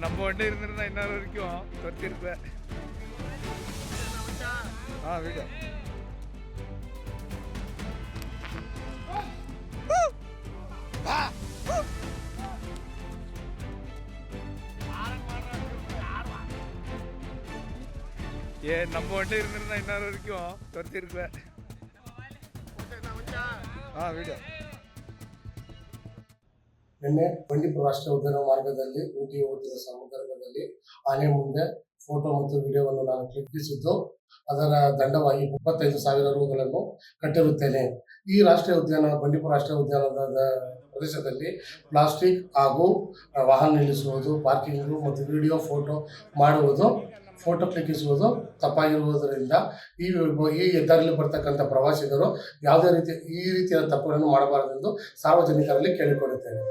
நம்ம வண்டி இருந்திருந்தா இன்னொரு வரைக்கும் தொத்திருப்பேன். வீடு நம்ம வண்டி இருந்திருந்தா இன்னொரு வரைக்கும் தொத்திருப்பேன். வீடு ನಿನ್ನೆ ಬಂಡೀಪುರ ರಾಷ್ಟ್ರೀಯ ಉದ್ಯಾನ ಮಾರ್ಗದಲ್ಲಿ ಊಟಿ ಹೋಗುತ್ತಿರುವ ಸಂದರ್ಭದಲ್ಲಿ ಆನೆ ಮುಂದೆ ಫೋಟೋ ಮತ್ತು ವಿಡಿಯೋವನ್ನು ನಾನು ಕ್ಲಿಕ್ಕಿಸಿದ್ದು ಅದರ ದಂಡವಾಗಿ 35,000 ರೂಗಳನ್ನು ಕಟ್ಟಿರುತ್ತೇನೆ. ಈ ರಾಷ್ಟ್ರೀಯ ಉದ್ಯಾನ ಬಂಡೀಪುರ ರಾಷ್ಟ್ರೀಯ ಉದ್ಯಾನದ ಪ್ರದೇಶದಲ್ಲಿ ಪ್ಲಾಸ್ಟಿಕ್ ಹಾಗೂ ವಾಹನ ನಿಲ್ಲಿಸುವುದು, ಪಾರ್ಕಿಂಗು ಮತ್ತು ವಿಡಿಯೋ ಫೋಟೋ ಮಾಡುವುದು, ಫೋಟೋ ಕ್ಲಿಕ್ಕಿಸುವುದು ತಪ್ಪಾಗಿರುವುದರಿಂದ ಈ ಹೆದ್ದಾರಿಯಲ್ಲಿ ಬರ್ತಕ್ಕಂಥ ಪ್ರವಾಸಿಗರು ಯಾವುದೇ ಈ ರೀತಿಯ ತಪ್ಪುಗಳನ್ನು ಮಾಡಬಾರದೆಂದು ಸಾರ್ವಜನಿಕರಲ್ಲಿ ಕೇಳಿಕೊಳ್ಳುತ್ತೇನೆ.